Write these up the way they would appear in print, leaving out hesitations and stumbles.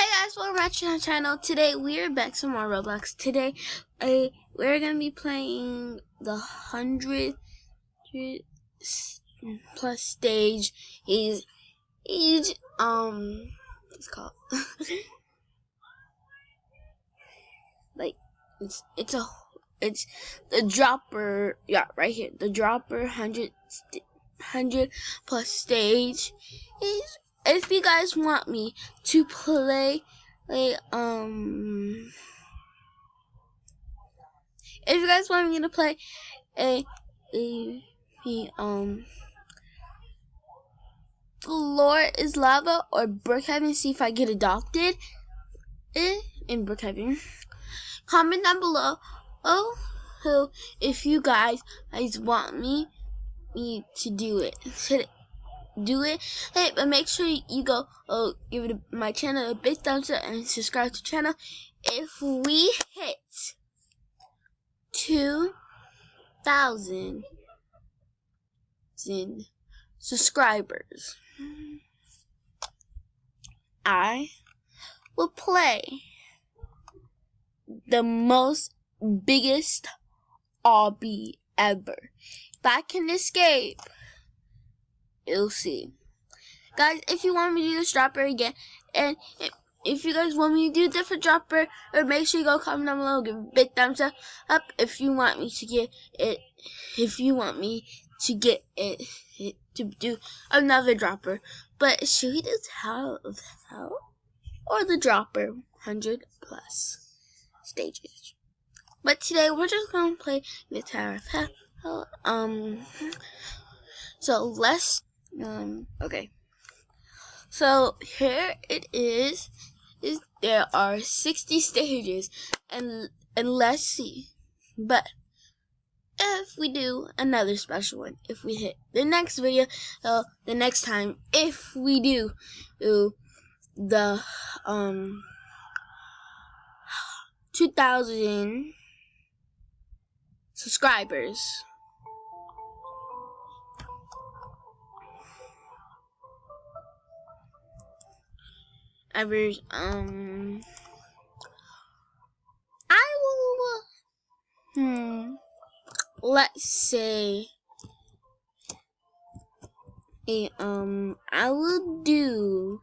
Hey guys, welcome back to our channel. Today we are back some more Roblox. Today we're gonna be playing the 100 plus stage. It's called like it's the dropper. Yeah, right here. The dropper 100 plus stage is. If you guys want me to play if you guys want me to play Floor is Lava or Brookhaven, see if I get adopted in Brookhaven, comment down below if you guys want me to do it. Hey, but make sure you go give my channel a big thumbs up and subscribe to the channel. If we hit 2,000 subscribers, I will play the most biggest obby ever. If I can escape, you'll see. Guys, if you want me to do this dropper again, and if you guys want me to do a different dropper, or make sure you go comment down below, give a big thumbs up if you want me to get it. If you want me to get it to do another dropper, but should we do Tower of Hell or the dropper 100 plus stages? But today we're just gonna play the Tower of Hell. So let's okay. So here it is there are 60 stages, and let's see. But if we do another special one, if we hit the next video, the next time, if we do the 2,000 subscribers, I will let's say I will do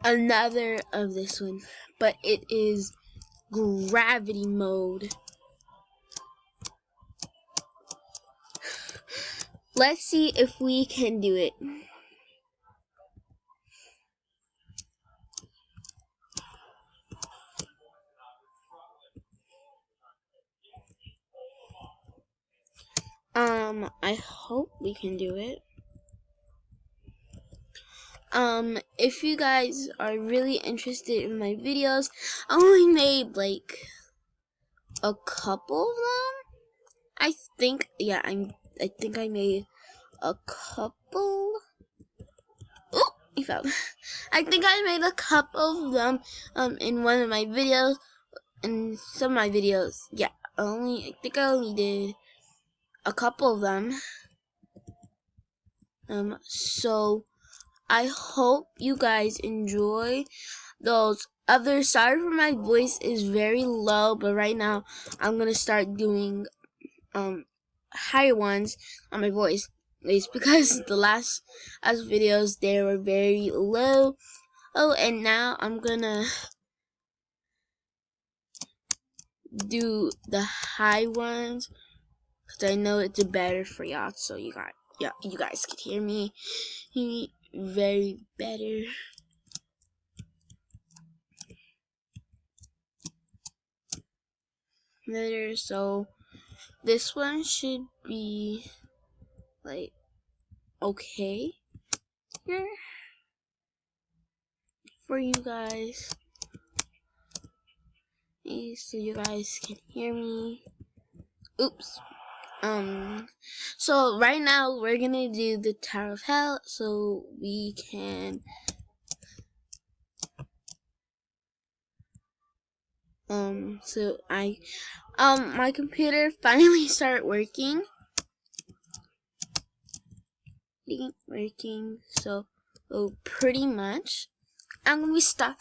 another of this one, but it is gravity mode. Let's see if we can do it. I hope we can do it. If you guys are really interested in my videos, I only made like a couple of them. I think I made a couple. Oh, he fell. I think I made a couple of them in one of my videos. In some of my videos, yeah, I think I only did a couple of them. So I hope you guys enjoy those others. Sorry for my voice is very low, but right now I'm gonna start doing higher ones on my voice. It's because the last videos they were very low. Oh, and now I'm gonna do the high ones because I know it's better for y'all, so you guys can hear me very better. So this one should be like okay here for you guys, so you guys can hear me. Oops. So right now we're gonna do the Tower of Hell, so we can so my computer finally started working. So pretty much I'm gonna start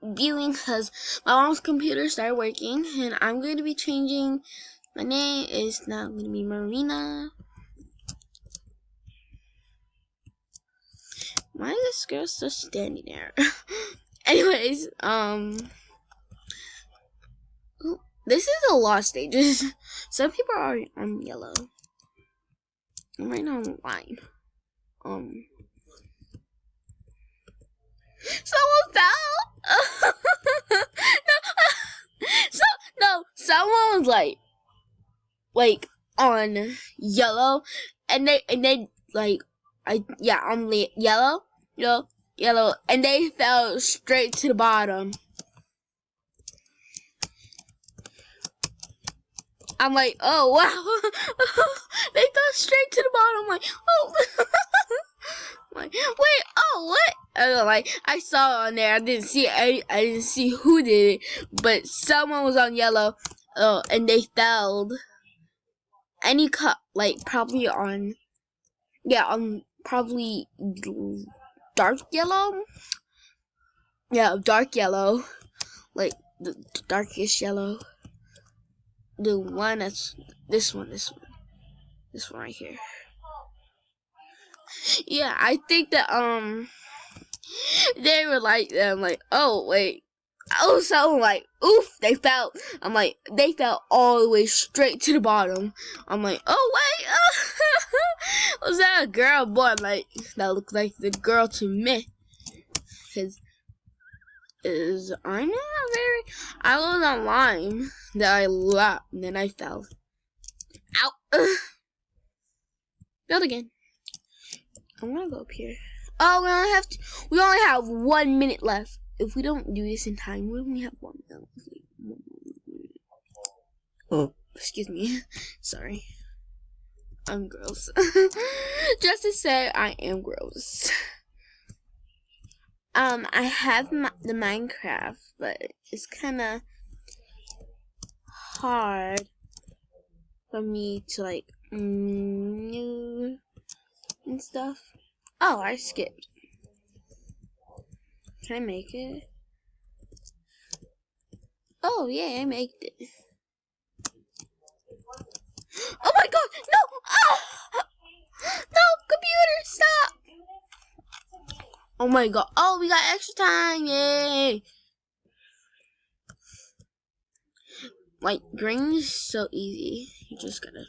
viewing because my mom's computer started working, and I'm going to be changing. My name is now going to be Marina. Why is this girl still standing there? Anyways, this is a lot of stages. Some people are on yellow. I'm right now on lime. Someone fell. No, someone was like on yellow, and they like on yellow, and they fell straight to the bottom. I'm like, oh wow, they fell straight to the bottom. I'm like, oh, like, wait, oh what? Like I saw on there. I didn't see who did it, but someone was on yellow. And they fell. Any cut probably on probably dark yellow. Yeah, dark yellow, like the darkest yellow. The one that's this one right here. Yeah, I think that they were like oh wait. So I'm like, oof, they fell. I'm like, they fell all the way straight to the bottom. I'm like, oh wait, was that a girl or boy? Like that looked like the girl to me. Cause I was on lime, then I laughed, and then I fell. Ow. Build again. I'm gonna go up here. Oh, we only have 1 minute left. If we don't do this in time, we only have 1 minute. Oh, excuse me. Sorry. I'm gross. Just to say, I am gross. I have the Minecraft, but it's kind of hard for me to new and stuff. Oh, I skipped. Can I make it? Oh yeah, I made it. Oh my god, no! Ah! No, computer, stop! Oh my god. Oh, we got extra time, yay! Green is so easy. You just gotta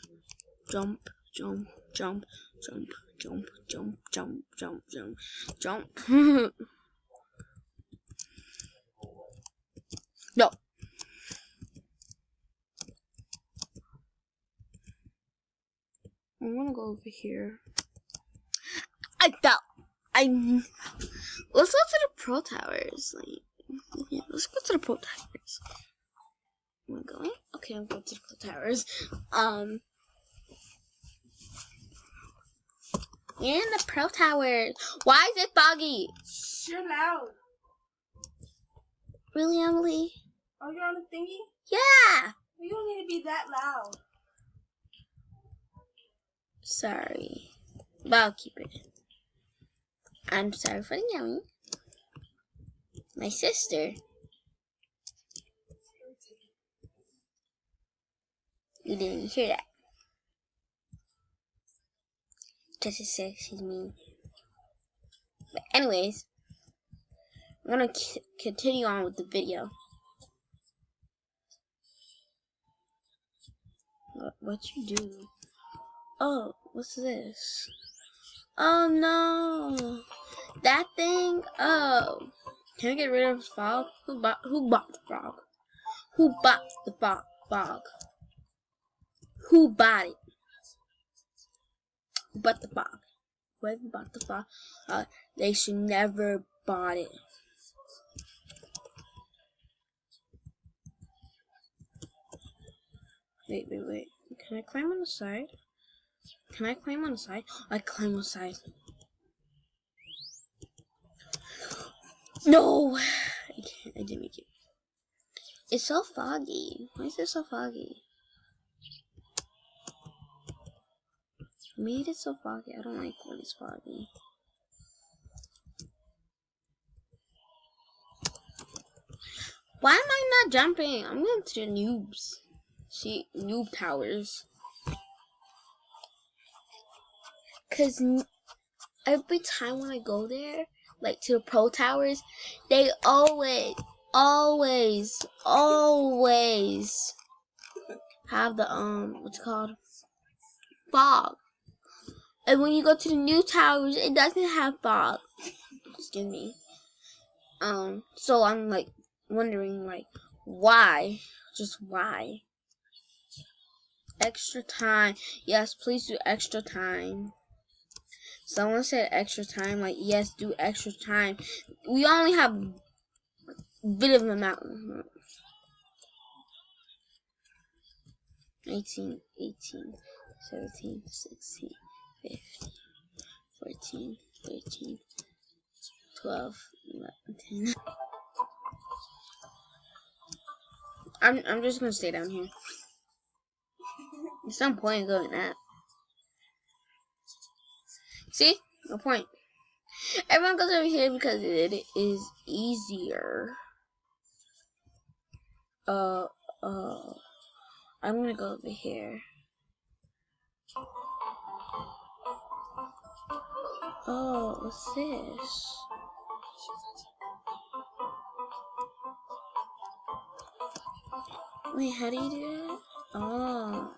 jump, jump, jump, jump, jump, jump, jump, jump, jump, jump. No. I wanna go over here. I fell. Let's go to the Pro Towers. Yeah, let's go to the Pro Towers. Am I going? Okay, I'm going to the Pro Towers. You're in the Pro Towers. Why is it foggy? You're loud. Really, Emily? Oh, you're on the thingy? Yeah. You don't need to be that loud. Sorry. But I'll keep it. I'm sorry for the yelling. My sister. You didn't hear that. Just to say she's mean. But anyways, I'm gonna continue on with the video. What you do? Oh, what's this? Oh no, that thing. Oh, can I get rid of the fog? Who bought the frog? Who bought the fog? Who bought it? Who bought the fog? Whoever bought the fog, they should never bought it. Wait. Can I climb on the side? Can I climb on the side? I climb on the side. No! I can't. I didn't make it. It's so foggy. Why is it so foggy? I made it so foggy. I don't like when it's foggy. Why am I not jumping? I'm going to the noobs. See, noob towers. Cause every time when I go there, like to the pro towers, they always have the what's it called? Fog. And when you go to the new towers, it doesn't have fog. Excuse me. So I'm like wondering like why? Just why? Extra time. Yes, please do extra time. Someone said extra time. Like, yes, do extra time. We only have a bit of an amount. 19, 18, 17, 16, 15, 14, 13, 12, 11, 10. I'm just gonna stay down here. There's no point in going that. See? No point. Everyone goes over here because it is easier. I'm gonna go over here. Oh, what's this? Wait, how do you do that? Oh.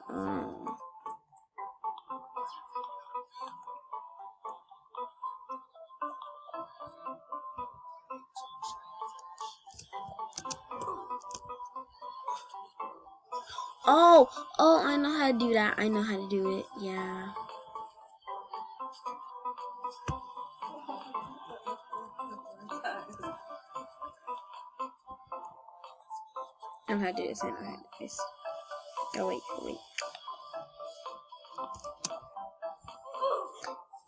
Oh, I know how to do that. I know how to do it. Yeah. I know how to do this. I know how to do this. Oh, wait.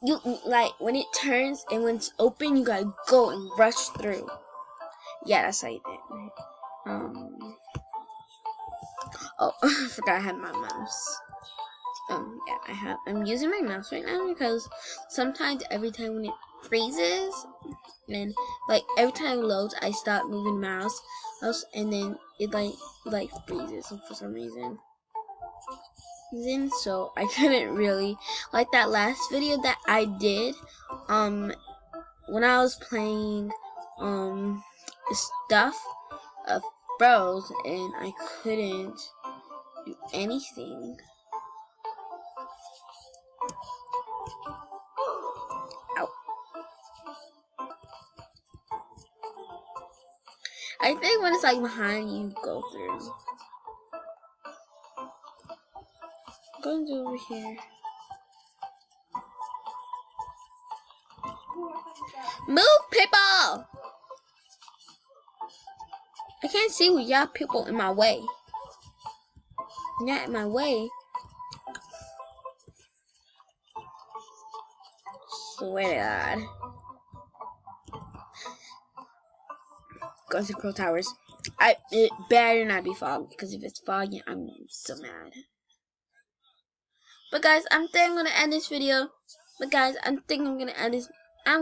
You, like, when it turns and when it's open, you gotta go and rush through. Yeah, that's how you do it. Oh, I forgot I had my mouse. Yeah, I'm using my mouse right now because sometimes every time when it freezes and like every time it loads, I stop moving the mouse, and then it like freezes for some reason. So I couldn't really like that last video that I did when I was playing stuff froze and I couldn't do anything. Ow. I think when it's like behind you, go through. I'm going to over here. Move, people! I can't see with y'all people in my way. Not in my way. Swear to God. Go to Pro Towers. It better not be foggy, because if it's foggy, I'm so mad. But guys, I'm gonna end this video. I'm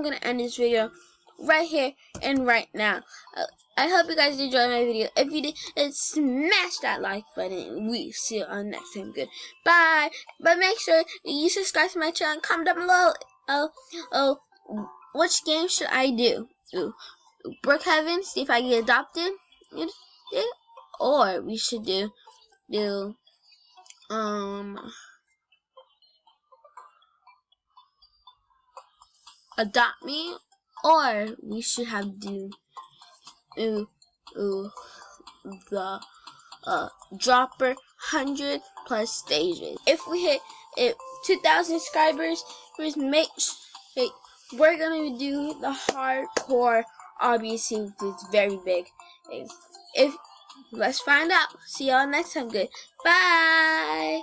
gonna end this video right here and right now. I hope you guys enjoyed my video. If you did, smash that like button. We see you on next time. Goodbye. But make sure you subscribe to my channel and comment down below. Which game should I do? Brookhaven, see if I get adopted. Or we should do Adopt Me, or we should have the Dropper 100 plus stages. If we hit 2,000 subscribers, we're gonna do the hardcore RBC, which is very big. Let's find out. See y'all next time. Goodbye.